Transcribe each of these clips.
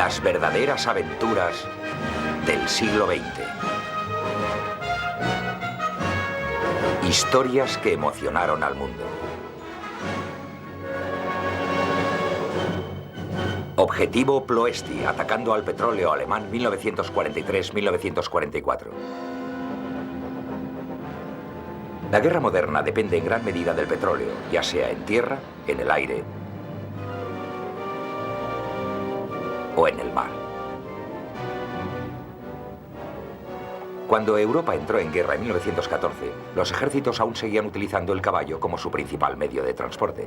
Las verdaderas aventuras del siglo XX. Historias que emocionaron al mundo. Objetivo Ploesti, atacando al petróleo alemán 1943-1944. La guerra moderna depende en gran medida del petróleo, ya sea en tierra, en el aire o en el mar. Cuando Europa entró en guerra en 1914, los ejércitos aún seguían utilizando el caballo como su principal medio de transporte.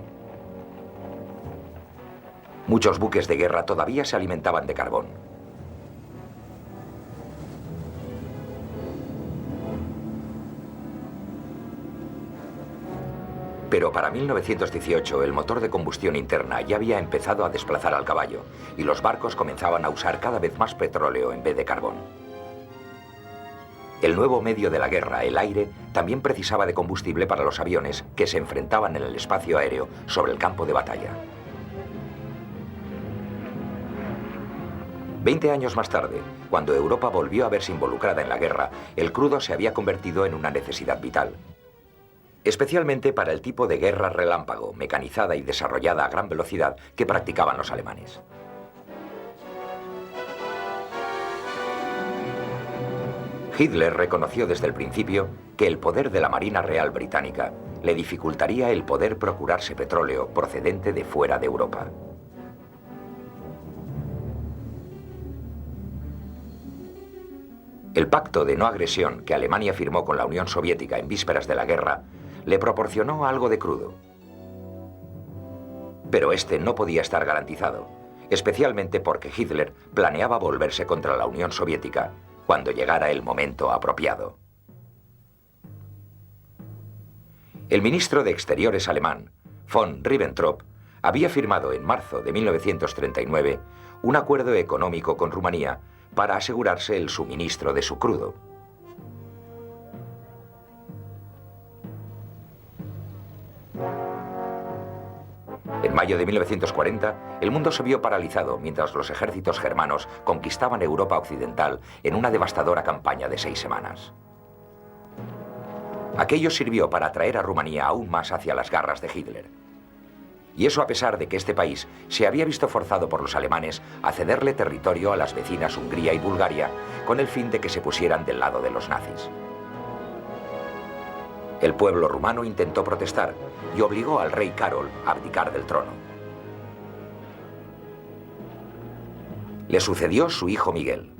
Muchos buques de guerra todavía se alimentaban de carbón. Pero para 1918 el motor de combustión interna ya había empezado a desplazar al caballo y los barcos comenzaban a usar cada vez más petróleo en vez de carbón. El nuevo medio de la guerra, el aire, también precisaba de combustible para los aviones que se enfrentaban en el espacio aéreo sobre el campo de batalla. 20 años más tarde, cuando Europa volvió a verse involucrada en la guerra, el crudo se había convertido en una necesidad vital. Especialmente para el tipo de guerra relámpago, mecanizada y desarrollada a gran velocidad que practicaban los alemanes. Hitler reconoció desde el principio que el poder de la Marina Real Británica le dificultaría el poder procurarse petróleo procedente de fuera de Europa. El pacto de no agresión que Alemania firmó con la Unión Soviética en vísperas de la guerra le proporcionó algo de crudo. Pero este no podía estar garantizado, especialmente porque Hitler planeaba volverse contra la Unión Soviética cuando llegara el momento apropiado. El ministro de Exteriores alemán, von Ribbentrop, había firmado en marzo de 1939 un acuerdo económico con Rumanía para asegurarse el suministro de su crudo. En mayo de 1940, el mundo se vio paralizado mientras los ejércitos germanos conquistaban Europa occidental en una devastadora campaña de 6 semanas. Aquello sirvió para atraer a Rumanía aún más hacia las garras de Hitler. Y eso a pesar de que este país se había visto forzado por los alemanes a cederle territorio a las vecinas Hungría y Bulgaria con el fin de que se pusieran del lado de los nazis. El pueblo rumano intentó protestar y obligó al rey Carol a abdicar del trono. Le sucedió su hijo Miguel.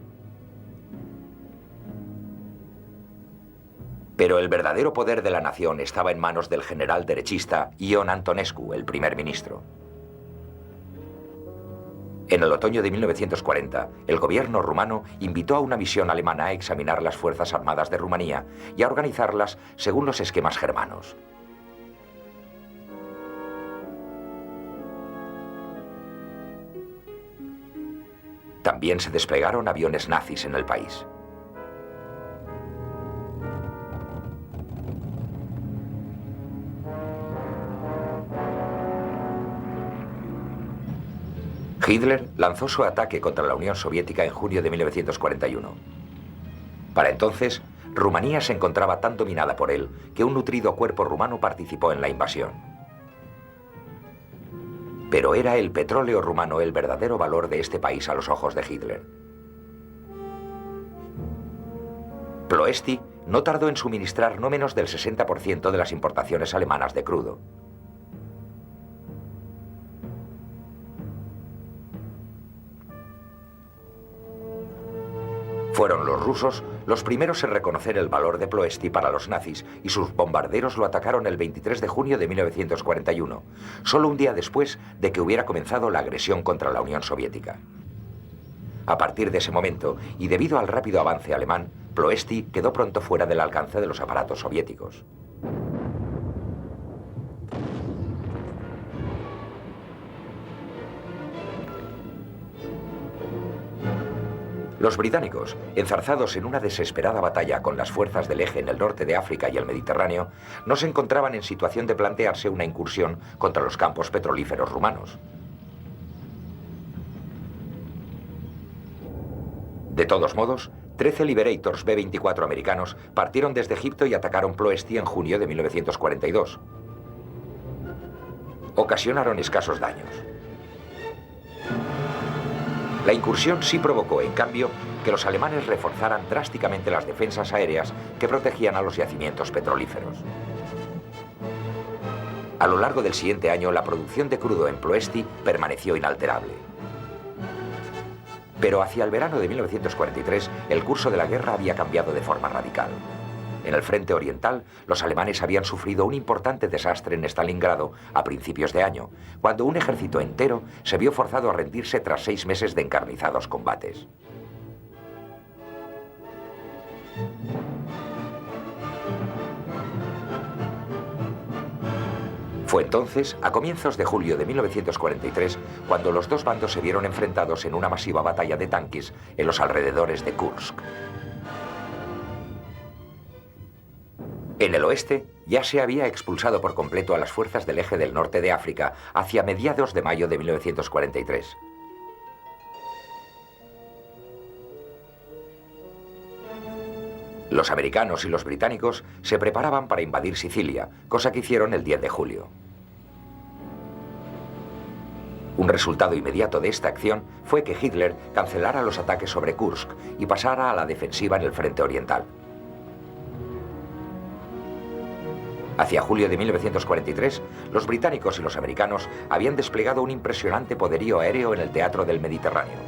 Pero el verdadero poder de la nación estaba en manos del general derechista Ion Antonescu, el primer ministro. En el otoño de 1940, el gobierno rumano invitó a una misión alemana a examinar las fuerzas armadas de Rumanía y a organizarlas según los esquemas germanos. También se desplegaron aviones nazis en el país. Hitler lanzó su ataque contra la Unión Soviética en junio de 1941. Para entonces, Rumanía se encontraba tan dominada por él que un nutrido cuerpo rumano participó en la invasión. Pero era el petróleo rumano el verdadero valor de este país a los ojos de Hitler. Ploesti no tardó en suministrar no menos del 60% de las importaciones alemanas de crudo. Fueron los rusos los primeros en reconocer el valor de Ploesti para los nazis y sus bombarderos lo atacaron el 23 de junio de 1941, solo un día después de que hubiera comenzado la agresión contra la Unión Soviética. A partir de ese momento, y debido al rápido avance alemán, Ploesti quedó pronto fuera del alcance de los aparatos soviéticos. Los británicos, enzarzados en una desesperada batalla con las fuerzas del eje en el norte de África y el Mediterráneo, no se encontraban en situación de plantearse una incursión contra los campos petrolíferos rumanos. De todos modos, 13 Liberators B-24 americanos partieron desde Egipto y atacaron Ploesti en junio de 1942. Ocasionaron escasos daños. La incursión sí provocó, en cambio, que los alemanes reforzaran drásticamente las defensas aéreas que protegían a los yacimientos petrolíferos. A lo largo del siguiente año, la producción de crudo en Ploesti permaneció inalterable. Pero hacia el verano de 1943, el curso de la guerra había cambiado de forma radical. En el frente oriental, los alemanes habían sufrido un importante desastre en Stalingrado a principios de año, cuando un ejército entero se vio forzado a rendirse tras 6 meses de encarnizados combates. Fue entonces, a comienzos de julio de 1943, cuando los dos bandos se vieron enfrentados en una masiva batalla de tanques en los alrededores de Kursk. En el oeste, ya se había expulsado por completo a las fuerzas del eje del norte de África hacia mediados de mayo de 1943. Los americanos y los británicos se preparaban para invadir Sicilia, cosa que hicieron el 10 de julio. Un resultado inmediato de esta acción fue que Hitler cancelara los ataques sobre Kursk y pasara a la defensiva en el frente oriental. Hacia julio de 1943, los británicos y los americanos habían desplegado un impresionante poderío aéreo en el teatro del Mediterráneo.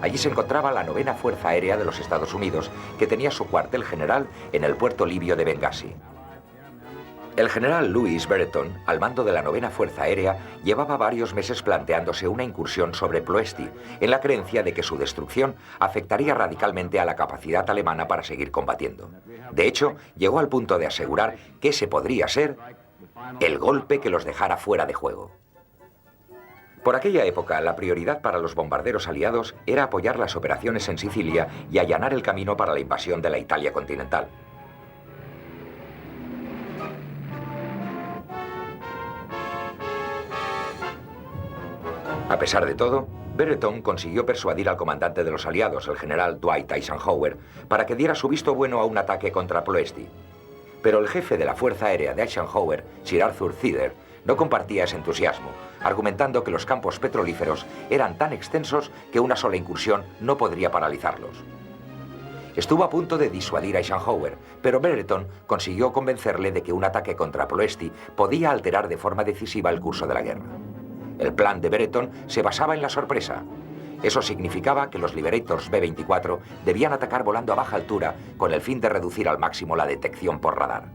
Allí se encontraba la 9ª Fuerza Aérea de los Estados Unidos, que tenía su cuartel general en el puerto libio de Bengasi. El general Louis Brereton, al mando de la 9ª Fuerza Aérea, llevaba varios meses planteándose una incursión sobre Ploesti, en la creencia de que su destrucción afectaría radicalmente a la capacidad alemana para seguir combatiendo. De hecho, llegó al punto de asegurar que ese podría ser el golpe que los dejara fuera de juego. Por aquella época, la prioridad para los bombarderos aliados era apoyar las operaciones en Sicilia y allanar el camino para la invasión de la Italia continental. A pesar de todo, Brereton consiguió persuadir al comandante de los aliados, el general Dwight Eisenhower, para que diera su visto bueno a un ataque contra Ploesti. Pero el jefe de la Fuerza Aérea de Eisenhower, Sir Arthur Cedar, no compartía ese entusiasmo, argumentando que los campos petrolíferos eran tan extensos que una sola incursión no podría paralizarlos. Estuvo a punto de disuadir a Eisenhower, pero Brereton consiguió convencerle de que un ataque contra Ploesti podía alterar de forma decisiva el curso de la guerra. El plan de Brereton se basaba en la sorpresa. Eso significaba que los Liberators B-24 debían atacar volando a baja altura con el fin de reducir al máximo la detección por radar.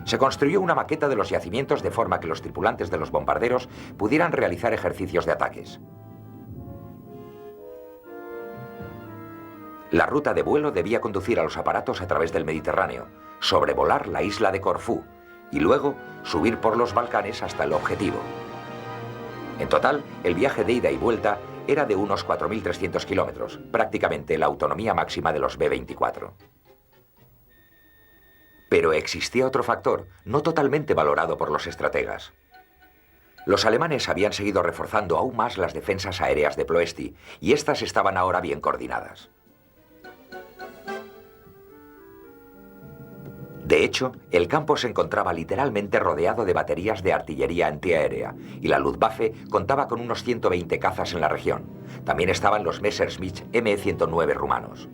Se construyó una maqueta de los yacimientos de forma que los tripulantes de los bombarderos pudieran realizar ejercicios de ataques. La ruta de vuelo debía conducir a los aparatos a través del Mediterráneo, sobrevolar la isla de Corfú y luego subir por los Balcanes hasta el objetivo. En total, el viaje de ida y vuelta era de unos 4.300 kilómetros, prácticamente la autonomía máxima de los B-24. Pero existía otro factor, no totalmente valorado por los estrategas. Los alemanes habían seguido reforzando aún más las defensas aéreas de Ploesti, y estas estaban ahora bien coordinadas. De hecho, el campo se encontraba literalmente rodeado de baterías de artillería antiaérea, y la Luftwaffe contaba con unos 120 cazas en la región. También estaban los Messerschmitt M109 rumanos.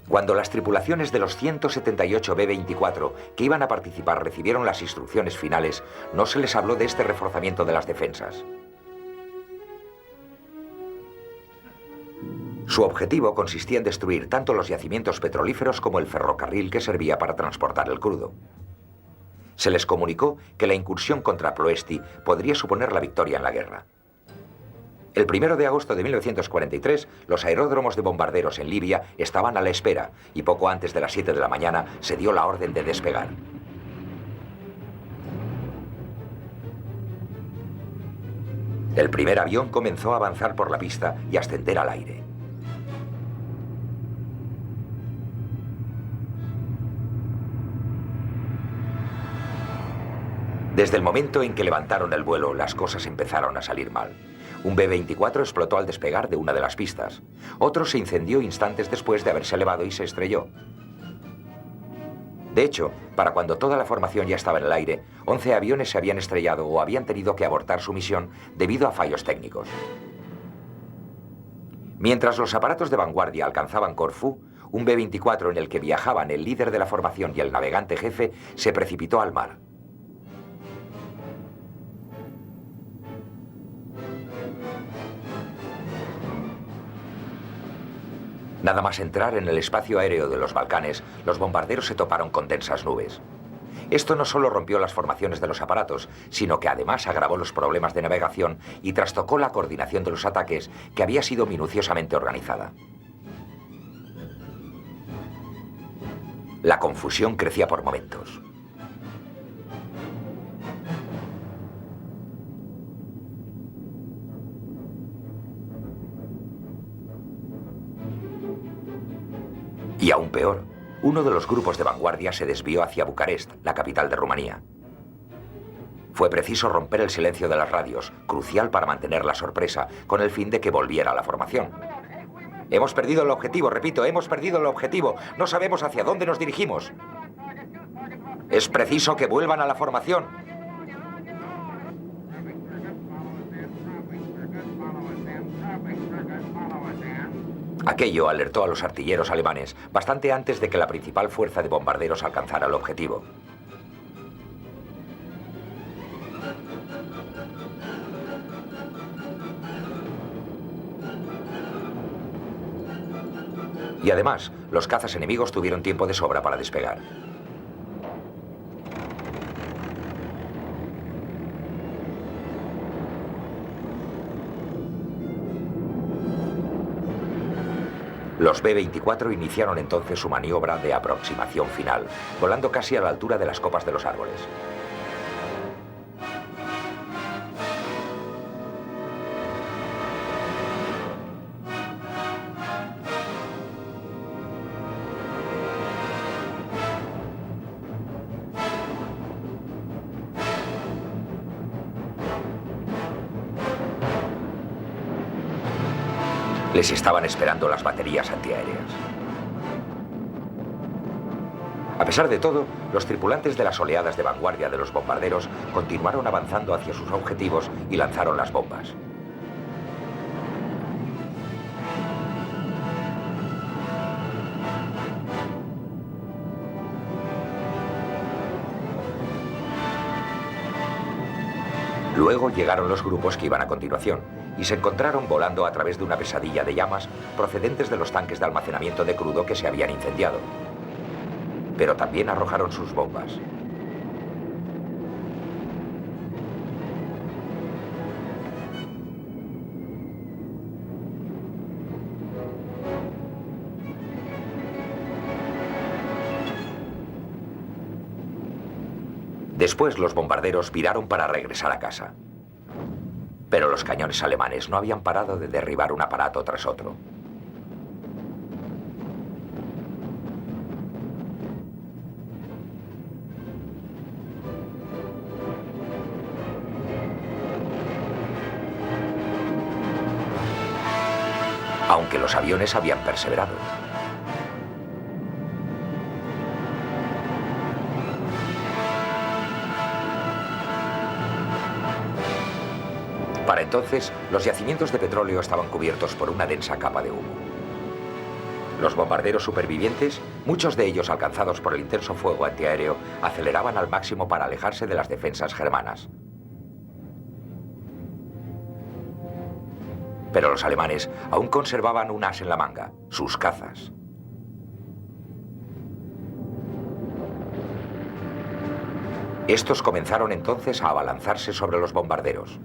Cuando las tripulaciones de los 178 B-24 que iban a participar recibieron las instrucciones finales, no se les habló de este reforzamiento de las defensas. Su objetivo consistía en destruir tanto los yacimientos petrolíferos como el ferrocarril que servía para transportar el crudo. Se les comunicó que la incursión contra Ploesti podría suponer la victoria en la guerra. El 1 de agosto de 1943, los aeródromos de bombarderos en Libia estaban a la espera y poco antes de las 7 de la mañana se dio la orden de despegar. El primer avión comenzó a avanzar por la pista y a ascender al aire. Desde el momento en que levantaron el vuelo, las cosas empezaron a salir mal. Un B-24 explotó al despegar de una de las pistas. Otro se incendió instantes después de haberse elevado y se estrelló. De hecho, para cuando toda la formación ya estaba en el aire, 11 aviones se habían estrellado o habían tenido que abortar su misión debido a fallos técnicos. Mientras los aparatos de vanguardia alcanzaban Corfú, un B-24 en el que viajaban el líder de la formación y el navegante jefe se precipitó al mar. Nada más entrar en el espacio aéreo de los Balcanes, los bombarderos se toparon con densas nubes. Esto no solo rompió las formaciones de los aparatos, sino que además agravó los problemas de navegación y trastocó la coordinación de los ataques, que había sido minuciosamente organizada. La confusión crecía por momentos. Y aún peor, uno de los grupos de vanguardia se desvió hacia Bucarest, la capital de Rumanía. Fue preciso romper el silencio de las radios, crucial para mantener la sorpresa, con el fin de que volviera a la formación. Hemos perdido el objetivo, repito, hemos perdido el objetivo. No sabemos hacia dónde nos dirigimos. Es preciso que vuelvan a la formación. Aquello alertó a los artilleros alemanes bastante antes de que la principal fuerza de bombarderos alcanzara el objetivo. Y además, los cazas enemigos tuvieron tiempo de sobra para despegar. Los B-24 iniciaron entonces su maniobra de aproximación final, volando casi a la altura de las copas de los árboles. Les estaban esperando las baterías antiaéreas. A pesar de todo, los tripulantes de las oleadas de vanguardia de los bombarderos continuaron avanzando hacia sus objetivos y lanzaron las bombas. Luego llegaron los grupos que iban a continuación y se encontraron volando a través de una pesadilla de llamas procedentes de los tanques de almacenamiento de crudo que se habían incendiado. Pero también arrojaron sus bombas. Después los bombarderos viraron para regresar a casa. Pero los cañones alemanes no habían parado de derribar un aparato tras otro. Aunque los aviones habían perseverado. Para entonces, los yacimientos de petróleo estaban cubiertos por una densa capa de humo. Los bombarderos supervivientes, muchos de ellos alcanzados por el intenso fuego antiaéreo, aceleraban al máximo para alejarse de las defensas germanas. Pero los alemanes aún conservaban un as en la manga, sus cazas. Estos comenzaron entonces a abalanzarse sobre los bombarderos.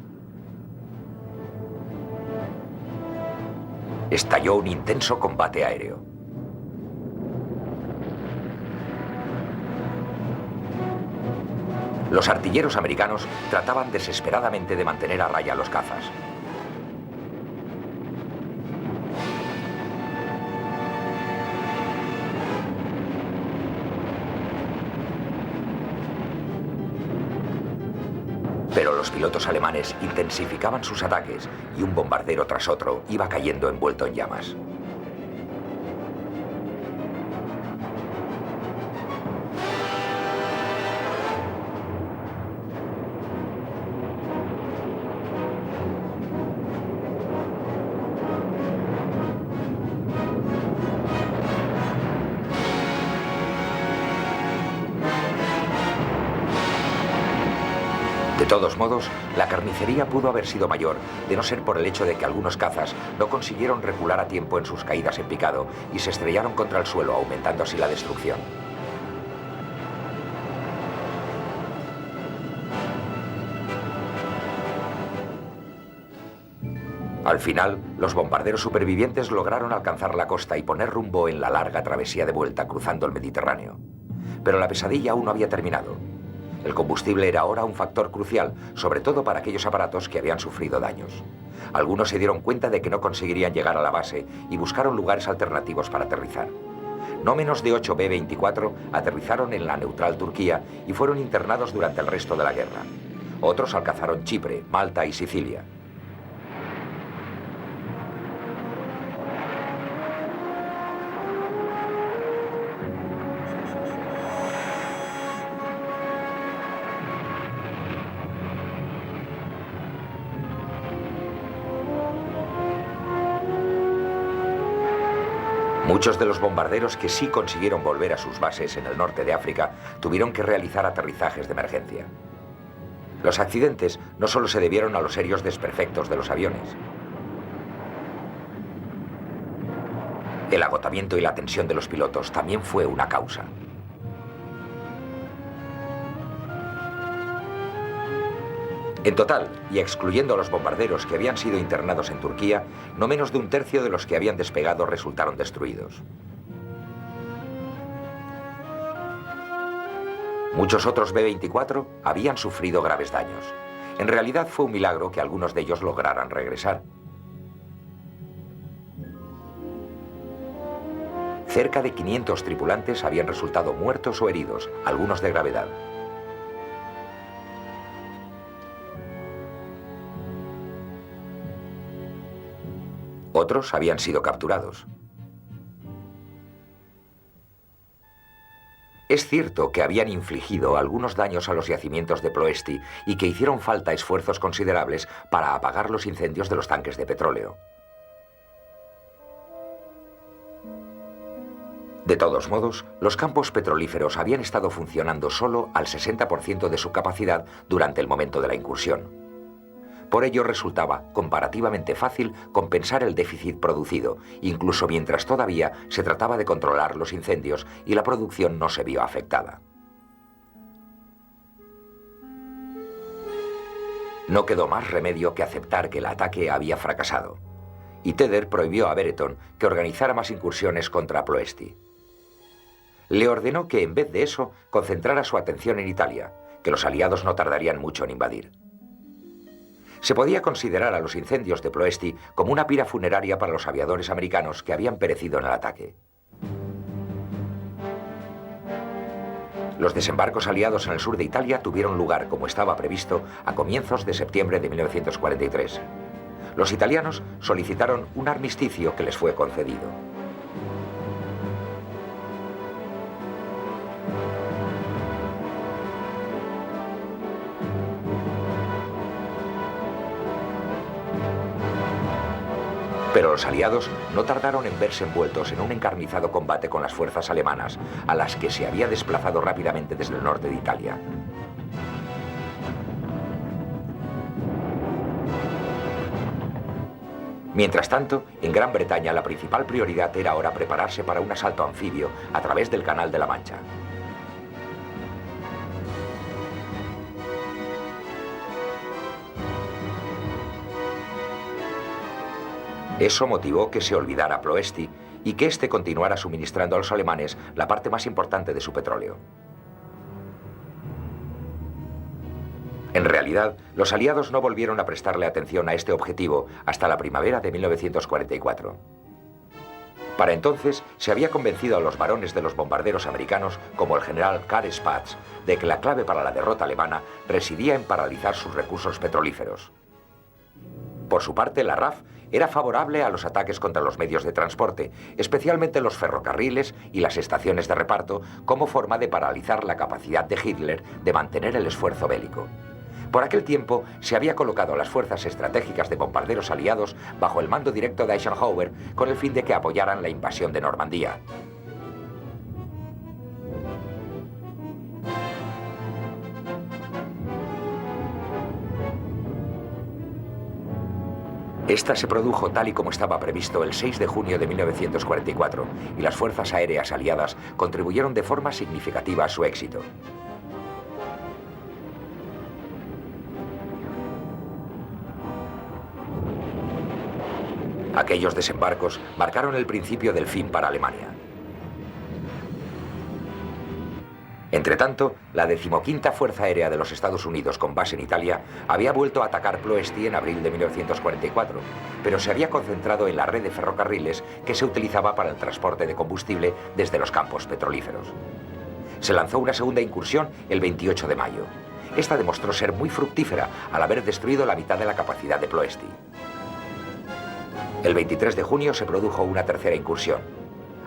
Estalló un intenso combate aéreo. Los artilleros americanos trataban desesperadamente de mantener a raya a los cazas. Pero los pilotos alemanes intensificaban sus ataques y un bombardero tras otro iba cayendo envuelto en llamas. De todos modos, la carnicería pudo haber sido mayor, de no ser por el hecho de que algunos cazas no consiguieron recular a tiempo en sus caídas en picado y se estrellaron contra el suelo, aumentando así la destrucción. Al final, los bombarderos supervivientes lograron alcanzar la costa y poner rumbo en la larga travesía de vuelta cruzando el Mediterráneo. Pero la pesadilla aún no había terminado. El combustible era ahora un factor crucial, sobre todo para aquellos aparatos que habían sufrido daños. Algunos se dieron cuenta de que no conseguirían llegar a la base y buscaron lugares alternativos para aterrizar. No menos de 8 B-24 aterrizaron en la neutral Turquía y fueron internados durante el resto de la guerra. Otros alcanzaron Chipre, Malta y Sicilia. Muchos de los bombarderos que sí consiguieron volver a sus bases en el norte de África tuvieron que realizar aterrizajes de emergencia. Los accidentes no solo se debieron a los serios desperfectos de los aviones. El agotamiento y la tensión de los pilotos también fue una causa. En total, y excluyendo a los bombarderos que habían sido internados en Turquía, no menos de un tercio de los que habían despegado resultaron destruidos. Muchos otros B-24 habían sufrido graves daños. En realidad fue un milagro que algunos de ellos lograran regresar. Cerca de 500 tripulantes habían resultado muertos o heridos, algunos de gravedad. Otros habían sido capturados. Es cierto que habían infligido algunos daños a los yacimientos de Ploesti y que hicieron falta esfuerzos considerables para apagar los incendios de los tanques de petróleo. De todos modos, los campos petrolíferos habían estado funcionando solo al 60% de su capacidad durante el momento de la incursión. Por ello resultaba comparativamente fácil compensar el déficit producido, incluso mientras todavía se trataba de controlar los incendios y la producción no se vio afectada. No quedó más remedio que aceptar que el ataque había fracasado, y Teder prohibió a Brereton que organizara más incursiones contra Ploesti. Le ordenó que en vez de eso concentrara su atención en Italia, que los aliados no tardarían mucho en invadir. Se podía considerar a los incendios de Ploesti como una pira funeraria para los aviadores americanos que habían perecido en el ataque. Los desembarcos aliados en el sur de Italia tuvieron lugar, como estaba previsto, a comienzos de septiembre de 1943. Los italianos solicitaron un armisticio que les fue concedido. Pero los aliados no tardaron en verse envueltos en un encarnizado combate con las fuerzas alemanas, a las que se había desplazado rápidamente desde el norte de Italia. Mientras tanto, en Gran Bretaña la principal prioridad era ahora prepararse para un asalto anfibio a través del Canal de la Mancha. Eso motivó que se olvidara Ploesti y que éste continuara suministrando a los alemanes la parte más importante de su petróleo. En realidad, los aliados no volvieron a prestarle atención a este objetivo hasta la primavera de 1944. Para entonces se había convencido a los varones de los bombarderos americanos, como el general Karl Spaatz, de que la clave para la derrota alemana residía en paralizar sus recursos petrolíferos. Por su parte, la RAF era favorable a los ataques contra los medios de transporte, especialmente los ferrocarriles y las estaciones de reparto, como forma de paralizar la capacidad de Hitler de mantener el esfuerzo bélico. Por aquel tiempo se había colocado las fuerzas estratégicas de bombarderos aliados bajo el mando directo de Eisenhower con el fin de que apoyaran la invasión de Normandía. Esta se produjo tal y como estaba previsto el 6 de junio de 1944 y las fuerzas aéreas aliadas contribuyeron de forma significativa a su éxito. Aquellos desembarcos marcaron el principio del fin para Alemania. Entretanto, la 15ª Fuerza Aérea de los Estados Unidos, con base en Italia, había vuelto a atacar Ploesti en abril de 1944, pero se había concentrado en la red de ferrocarriles que se utilizaba para el transporte de combustible desde los campos petrolíferos. Se lanzó una segunda incursión el 28 de mayo. Esta demostró ser muy fructífera al haber destruido la mitad de la capacidad de Ploesti. El 23 de junio se produjo una tercera incursión.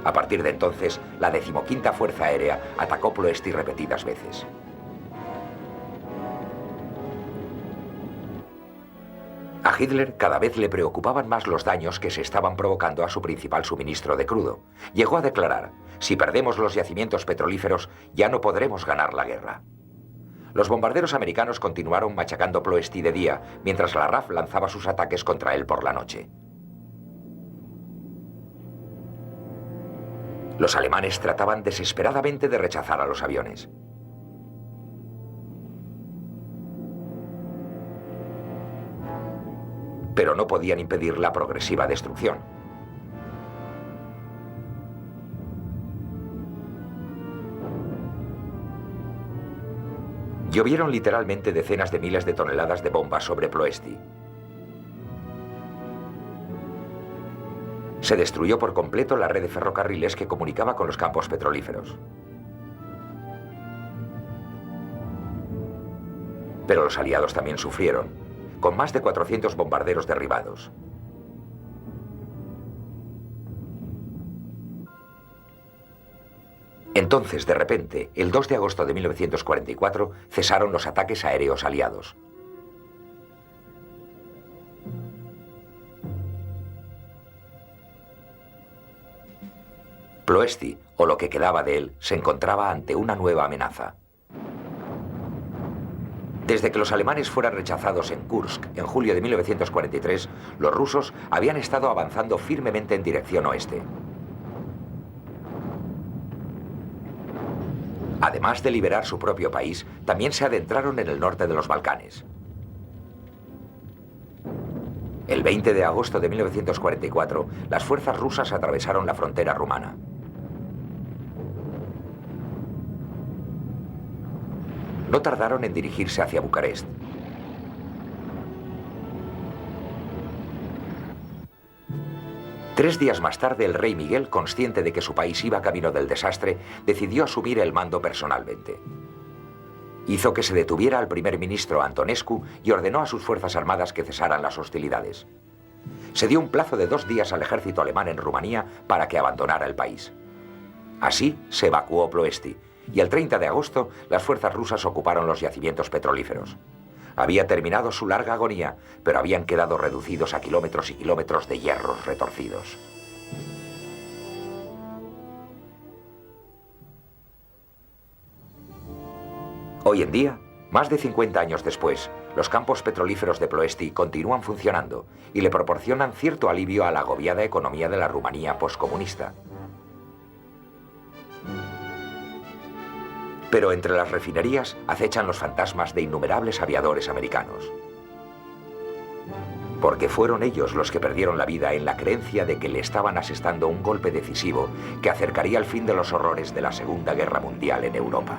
A partir de entonces, la 15ª Fuerza Aérea atacó Ploesti repetidas veces. A Hitler cada vez le preocupaban más los daños que se estaban provocando a su principal suministro de crudo. Llegó a declarar: si perdemos los yacimientos petrolíferos, ya no podremos ganar la guerra. Los bombarderos americanos continuaron machacando Ploesti de día, mientras la RAF lanzaba sus ataques contra él por la noche. Los alemanes trataban desesperadamente de rechazar a los aviones. Pero no podían impedir la progresiva destrucción. Llovieron literalmente decenas de miles de toneladas de bombas sobre Ploesti. Se destruyó por completo la red de ferrocarriles que comunicaba con los campos petrolíferos. Pero los aliados también sufrieron, con más de 400 bombarderos derribados. Entonces, de repente, el 2 de agosto de 1944, cesaron los ataques aéreos aliados. Ploesti, o lo que quedaba de él, se encontraba ante una nueva amenaza. Desde que los alemanes fueran rechazados en Kursk en julio de 1943, los rusos habían estado avanzando firmemente en dirección oeste. Además de liberar su propio país, también se adentraron en el norte de los Balcanes. El 20 de agosto de 1944, las fuerzas rusas atravesaron la frontera rumana. No tardaron en dirigirse hacia Bucarest. Tres días más tarde, el rey Miguel, consciente de que su país iba camino del desastre, decidió asumir el mando personalmente. Hizo que se detuviera al primer ministro Antonescu y ordenó a sus fuerzas armadas que cesaran las hostilidades. Se dio un plazo de 2 días al ejército alemán en Rumanía para que abandonara el país. Así se evacuó Ploesti, y el 30 de agosto las fuerzas rusas ocuparon los yacimientos petrolíferos. Había terminado su larga agonía, pero habían quedado reducidos a kilómetros y kilómetros de hierros retorcidos. Hoy en día, más de 50 años después, los campos petrolíferos de Ploesti continúan funcionando y le proporcionan cierto alivio a la agobiada economía de la Rumanía poscomunista. Pero entre las refinerías acechan los fantasmas de innumerables aviadores americanos. Porque fueron ellos los que perdieron la vida en la creencia de que le estaban asestando un golpe decisivo que acercaría el fin de los horrores de la Segunda Guerra Mundial en Europa.